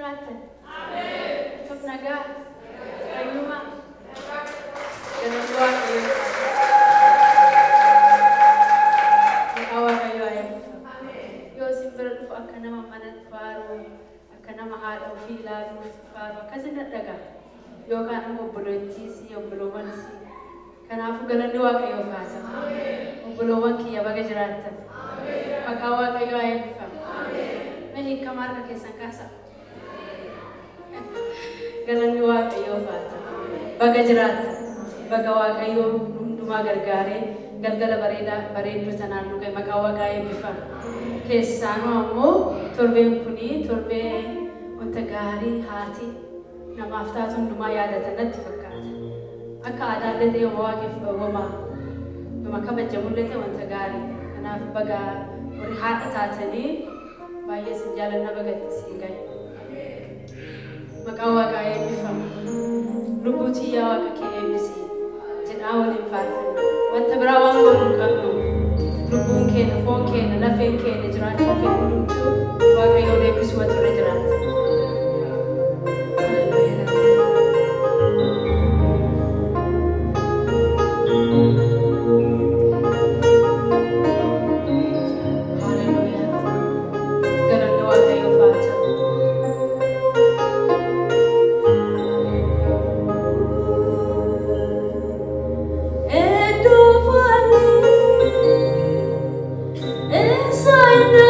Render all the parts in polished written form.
jiraatan. Ameen. Tuf nagaa. Fayyuma. Galanni Waaqayyoo. Maqaa Waaqayyoo haa eebbifamu. Yoo isin bira dhufu akka nama manatti faaru, akka nama haadha ofii ilaaluuf faaru akkasii dhagaa. Yookaan immoo obboleettiis obboloowwanis. Kanaafuu galanni Waaqayyoo haa ta'u. Obboloowwan kiyya baga jiraatan. Maqaa Waaqayyoo haa eebbifamu. Mehii akka marga keessan kaasaa. Galanni Waaqayyoo haa ta'u. Baga jiraatan. Baga Waaqayyoo hundumaa gargaaree galgala bareedduu tanaan nu ga'e maqaa Waaqaa eebbifamu. Keessaanuu ammoo torbeen kunii torbee wanta gaarii haati namaaf taatu hundumaa yaadatan natti fakkaata. Akka aadaallee ta'e waaqeef wama kabajamullee ta'e wanta gaarii. Kanaaf baga warri haadha taatanii baay'ee sin jaalanna bagatti siin ga'e. Maqaa Waaqaa eebbifamu. Lubbuutii yaa Waaqa kee eebbisi. Jedhaa waliin faarfanna. Wanta biraa waan goonuu qabnu. Lubbuun keenya, foon keenya, lafeen keenya jiraachuu keenya hundumtuu Waaqayyoon eebbisuu wanta irra jiraata. Inside the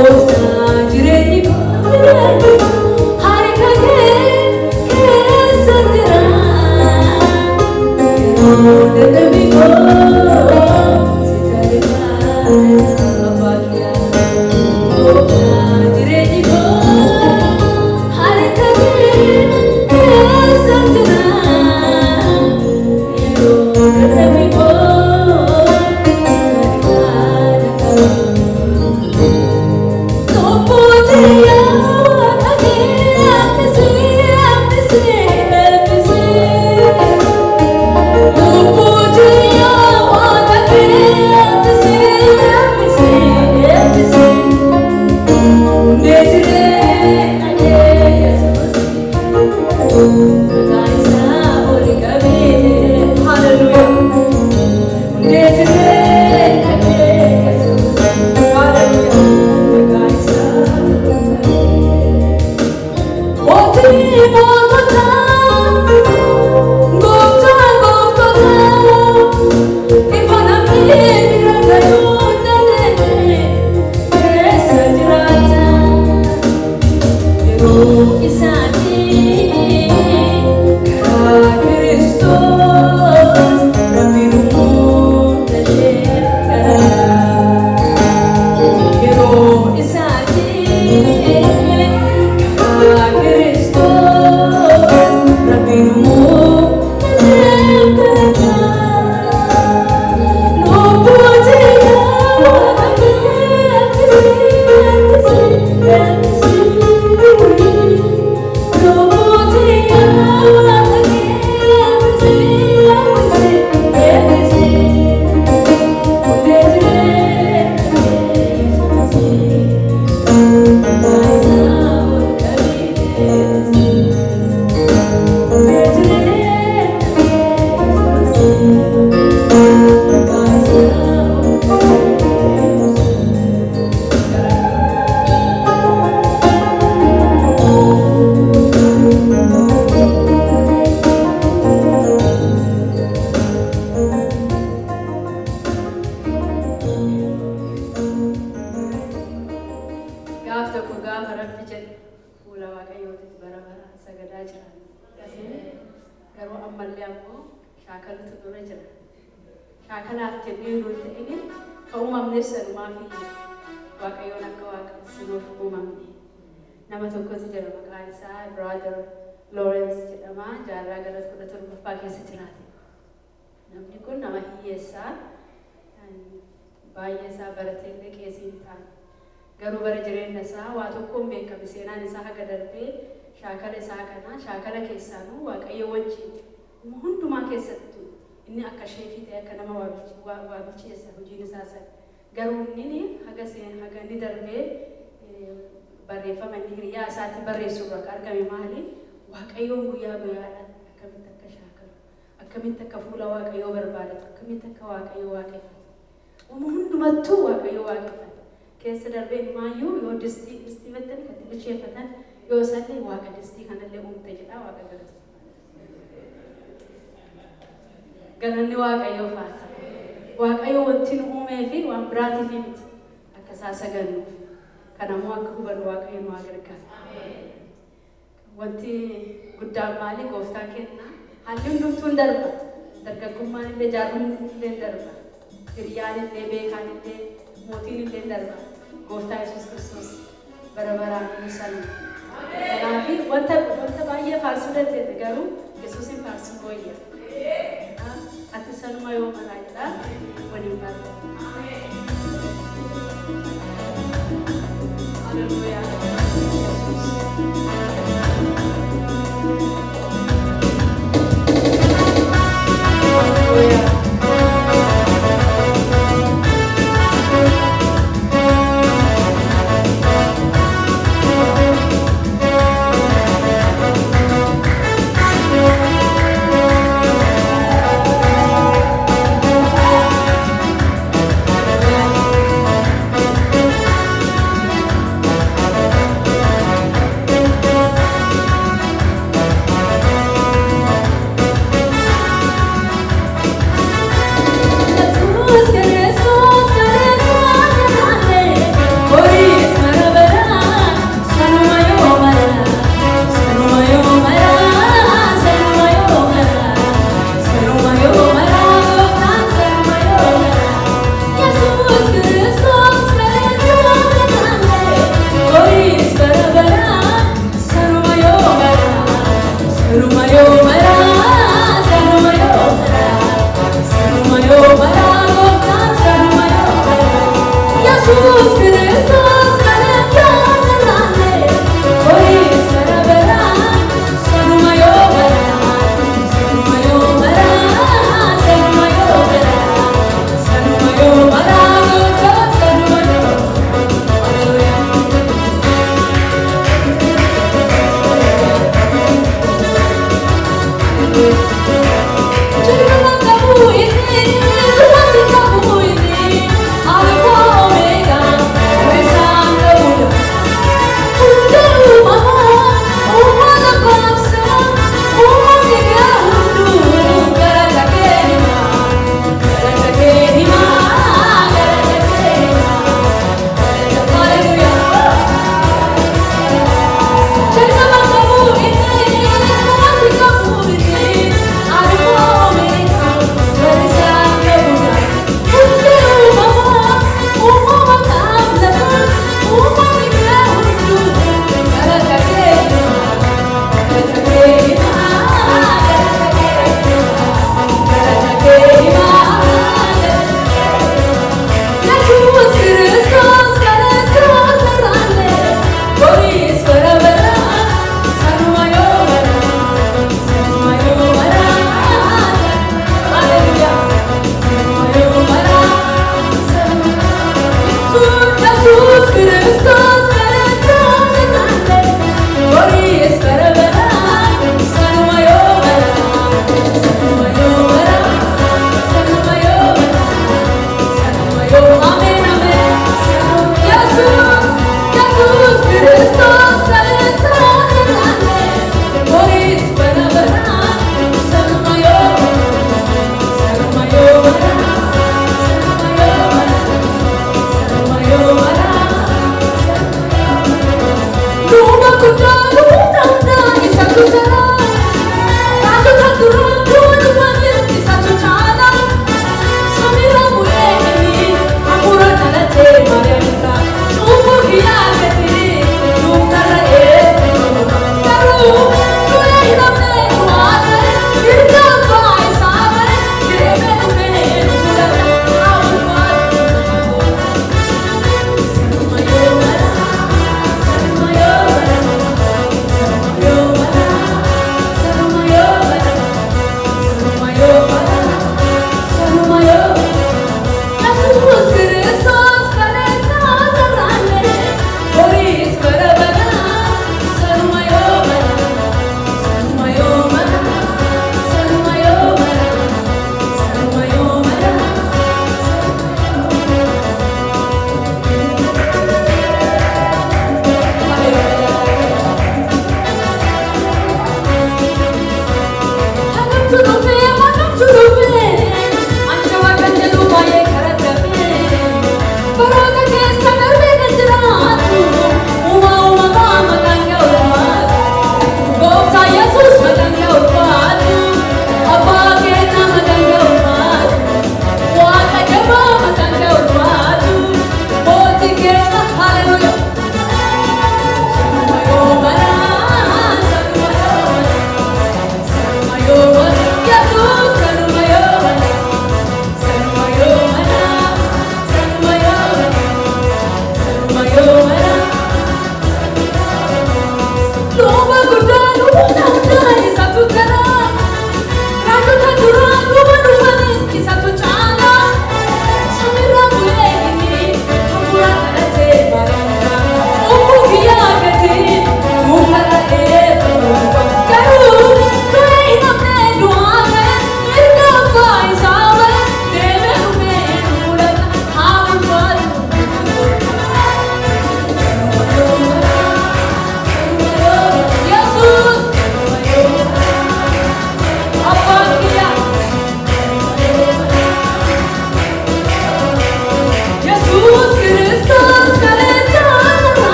Yes, tokko gaafa rabbi jedhu fuula waaqayyootti bara bara sagadaa jiran. Garuu ammallee ammoo shaakalutu dura jira. Shaakalaaf jennee yeroo ta'in kan uumamne sanumaa fi waaqayyoon akka waaqa sinuuf uumamne. Nama tokkotu jira maqaan isaa Brother Lawrence jedhama. Jaarraa gara 17ffaa keessa jiraate. Namni kun nama hiyyeessaa baay'ee isaa baratee illee qeesii hin taane. Garuu bara jireenya isaa waa tokkoon beekame seenaan isaa haga darbee shaakala isaa kana shaakala keessaanuu waaqayyo wajjin hundumaa keessattuu inni akka sheefii ta'e akka nama waabilcheessa hojiin isaa sana. Garuu inni haga inni darbee barreeffama inni hiriyaa isaatti barreessu irraa argame maali? Waaqayyoon guyyaa guyyaadhaan akkamitti akka shaakalu, akkamitti akka fuula waaqayyoo barbaadatu, akkamitti akka waaqayyoo waaqeffatu. Hundumattuu waaqayyoo waaqeffatu. Keessa darbee maayyuu yoo distii battanii kan bilcheeffatan yoo sanni waaqa distii kanallee uumte jedha waaqa galata. Galanni waaqayyoo faata. Waaqayyo wanti nu uumee fi waan biraatiif miti akka isaa sagannuuf. Kanammoo akka hubannu waaqayyo nu gargaara. Wanti guddaan maali gooftaa kenna? Haalli hundumtuun darba. Dargaggummaan illee jaarummaan illee darba. Hiriyaan illee beekaan illee mootiin illee darba. Gooftaa Yesuus Kiristoos bara baraan inni sana. Kanaafi wanta baay'ee faarsuu dandeette garuu Yesuusin faarsuu wayya. Ati sanuma yoo maraa jedhaa waliin barra.